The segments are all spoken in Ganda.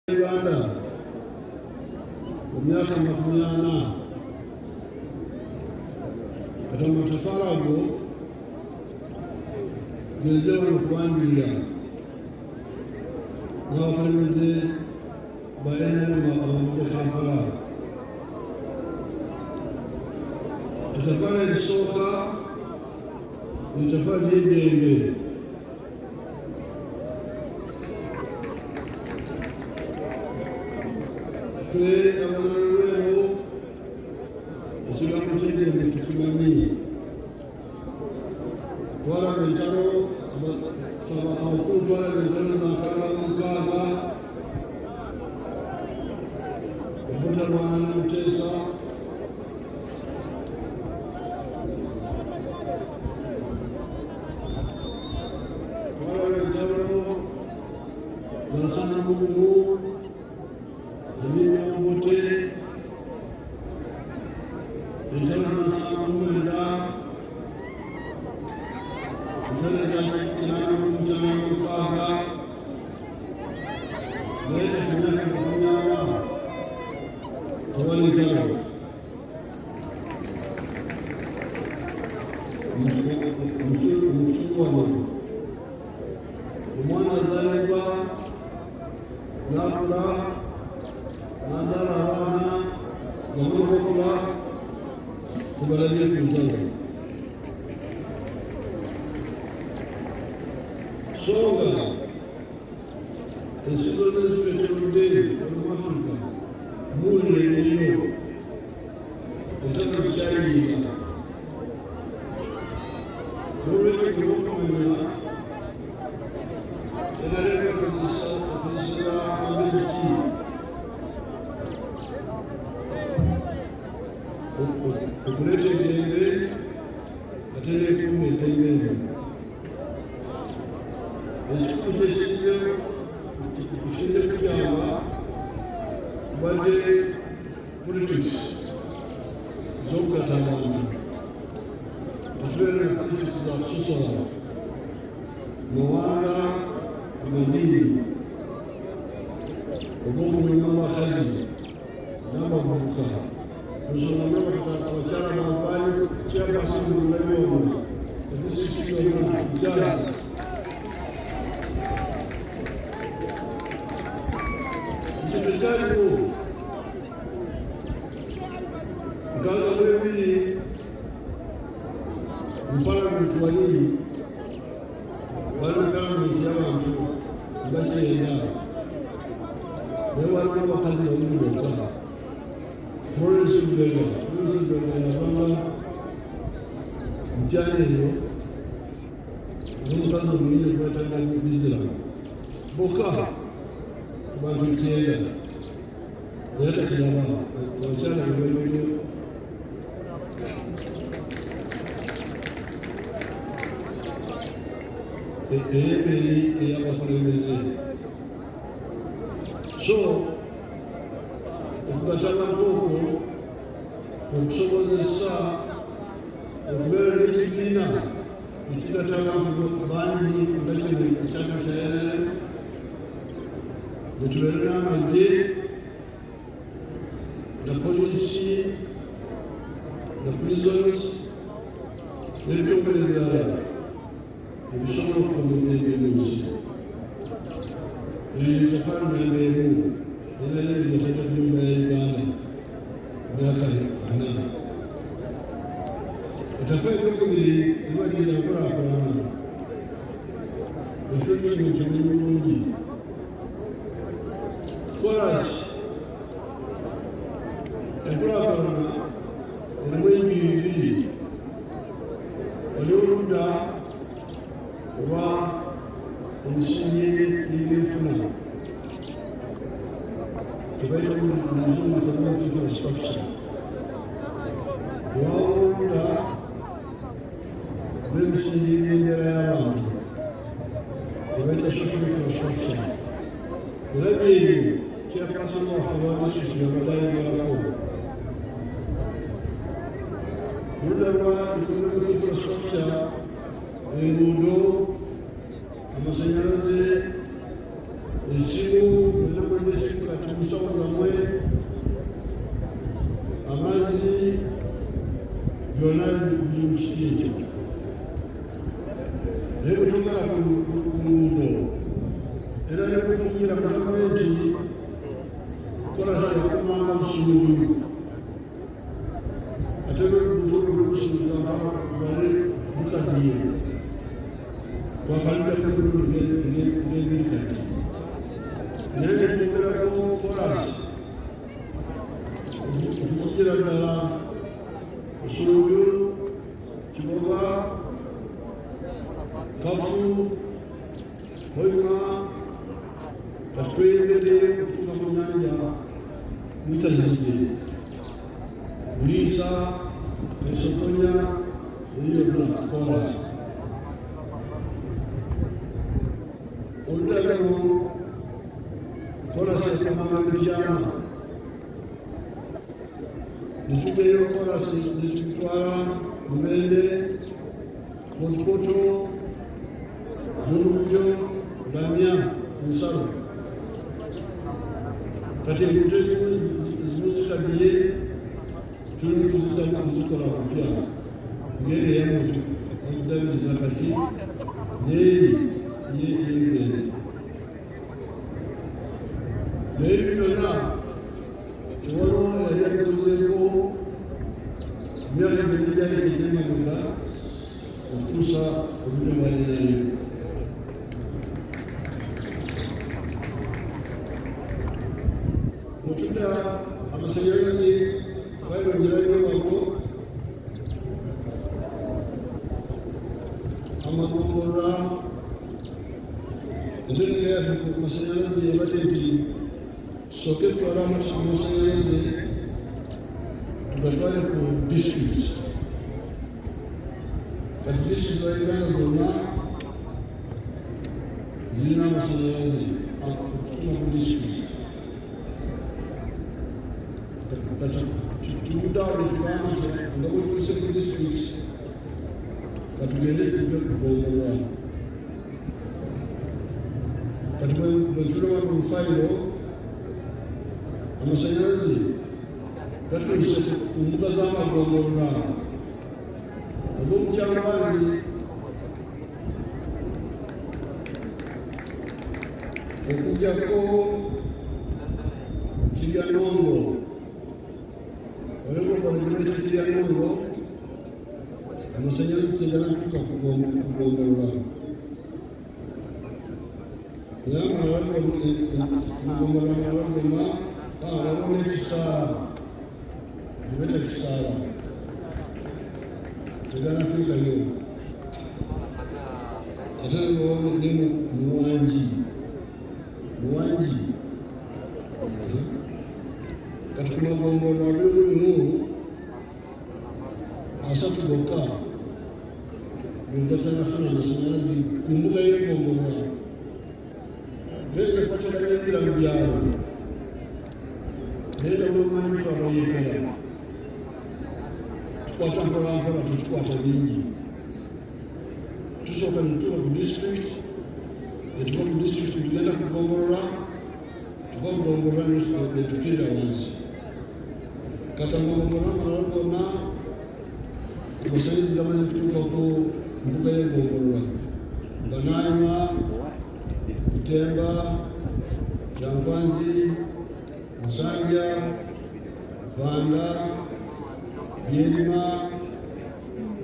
Uganda mu myaka 40 kati amatafari ago genze wano okubanjulira n'abakulembeze ba NRM abavudde Kampala. Ettafari erisooka ettafari ly'eddembe. Ffe Abanalweero ekigambo ky'eddembe tukimanyi. Twalaba entalo abakulu twalaba entalo za Nkalaga obutalwana ne Muteesa. Twalaba entalo za Nsanamugumu, Obote, entalo za Ssaabamwenda, entalo za Kinanamukaga, naye kati myaka 40 tewali ntalo. Omukitundu wano omwana azaalibwa n'akula n'azaala abaana bamwe bakula tubalabye ku ntalo. So nga ensigo n'ezitwetolodde mu Afrika muwulire ennyo entalo zikyayiika. N'olwekyo olw'okumanya enaleetwa okukozesa amagezi ki okuleeta eddembe ate n'ekuuma eddembe eryo. Ekikulu kyekisinze kutuyamba kubadde politics z'okugatta abantu. Tetubeera ne politics za kusosola mawanga amaddiini oba okunyooma abakazi n'abavubuka. Nsonga abakyala bavaayo chairperson mululabi ono edisitulikiti yonna mukyala. Ekyo kyaliwo 62 mu palamenti wali waliwo palamenti y'abantu bakyenda naye waliwo abakazi babiri bokka. Florence Lubega yabanga mukyala eyo n'omukazi omuyinza gwetaga Bizira bokka ku bantu 9 naye kati yaba abakyala bebalio ey'eberi ey'abakulembeze. So okugatta abantu okwo okusobozesa okubeera n'ekibiina ekigatta abantu bangi nga kino ekyama kya NRM, netubeere n'amagye na poliisi na prisons n'ebitongole ebirala ebisobola okukuuma eddembe ly'ensi. Eryo ettafari namba emu NRM yatadde ku nnyumba ya Uganda myaka 40. Ettafari eryokubiri libadde enkulaakulana. Ekyo kino kimanyi bulungi. Kolasi enkulaakulana erimu enjuyi ibiri. Waliwo oludda oba emisingi y'ebyenfuna tebaita omuzungu tebaita infrastructure. Waawo oludda lw'emisingi y'embeera y'abantu tebaita social infrastructure. Era byebyo chairperson waffe wa disitulikiti yabadde ayogerako. Oludda lwa economic infrastructure, enguudo, amasanyalaze, esimu, enamanyesimu korasi yakomanga lusuluju ate lutulu lulusuluju ampaka bali lukadiye twakaludako bulungi ng'ebiri kati naye twongerako korasi okugira ddala lusuluju Kiboga Kafu Hoima katweyongedde okutuuka mu nnyanja muyitalizidde buliisa esotonya eyo yonna korasi oludagano korasi yakamanga mityama nitugeyo korasi nitutwala Mumende Kotokoto Mulujo Damia Musalo kati ebintu zimuzikadiye tulina okuziddamu kuzikola kupya ngeri eyamuntu okudabiriza kati n'eri y'emugende naye byonna tewaliwo yali akozeeko myaka emijjayo egy'emabega okutuusa obudde bwayinayo otudda amasanyalaze fayirongerayowago amagombolwa entegeka yaffe ku masanyalaze yabadde nti tusooke tutwala amasanyalaze tugatwale ku district kati district za Uganda zonna zirina amasanyalaze okutuma ku district kati tuluddawo netugamba nti nga bwetuuse ku district katugende tuve kugombolwa kati bwetulaba mu fayiro amasanyalaze gatuuse ku mbuga z'amagombolwa ag'obukyangwanzi okugjako Kiryanongo olekobalimet Kiryanongo amasanyalaze teganatuuka kugombolwa yamagombolwa malagoma waliwo n'ekisaala ebeta kisaala teganatuukayo ate ne muwangi kati ku magombolwa lulimu 3 gokka gegatanafuna amasanyalaze ku mbuga y'egombolwa genda kwateganayingira mu byalo genda bwemanyifu abayekera tukwata mpolampola tetukwata bingi tusooka netuba ku district netuva ku district tugenda kugongolola tuva kugongolola netukirira wansi kati amagongolola amalala gonna amasanyalaze gamaze kutuuka ku mbuga y'egongolola Bananywa Butemba Kyangwanzi Nsanja Banda Byerima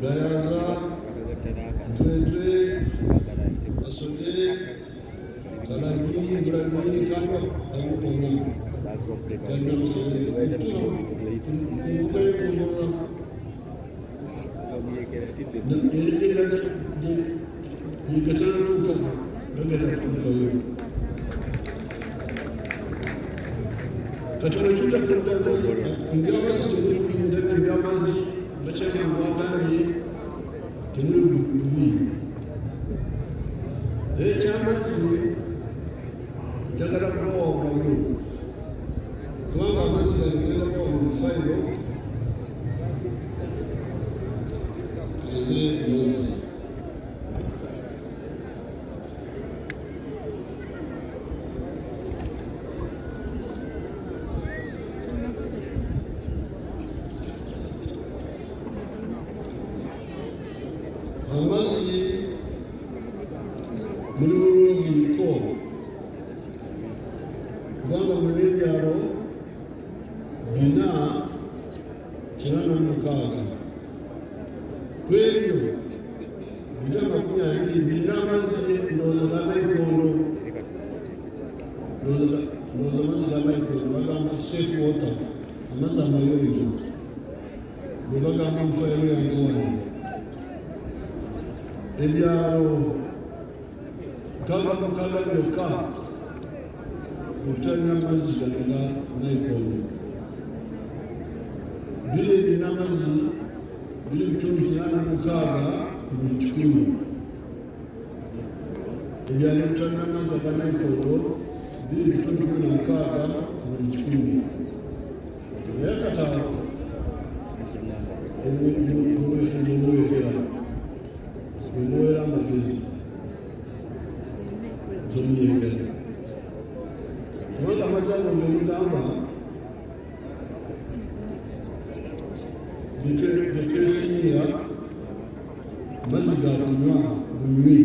Gayaza Ntwetwe Basode Kalagi Bulagi Kamba Agukona kalina amasanyalaze mbuga y'egongolola yegatanatuuka gagenda kutuukayo kati bwetudda mubyamazzi temulikulindaga ebyamazzi bakyagamba bagambye temuli bubi naye ekyamazzi njagala kubawawulamu kubanga amazzi gano genda bawa mu fayiro amazzi muli bulungiko kubanga mulina ebyalo bina kinana mukaaga kwebyo bina makumi abiri bina amazzi ndowooza ga nayikondo ndowooza amazzi ga nayikondo bagamba safe water amazzi amayonjo bwe bagamba mufairo yange wano ebyalo mukaaga byokka obutalina amazzi gano ga nayikondo biri bina amazzi biri bitundu 86 ku buli 100 ebyalo bitalina amazzi aga nayikondo biri bitundu 16 ku buli 100 naye kataano omwekera omuwera amagezi zomuyekera kubanga amazago ngemugamba getwesinira mazzi ga kunywa bunywi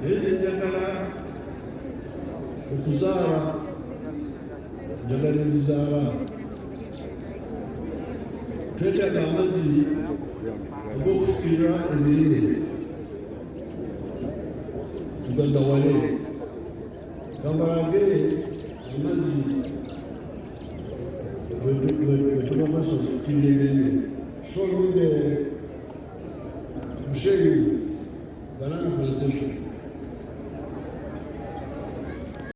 naye zenjagala okuzaala njagala ebizaala twetaaga amazzi ag'okufukirira ebirime tugagawale gambalage amazzi bwetugakosa okufukirira ebirime so minde busheri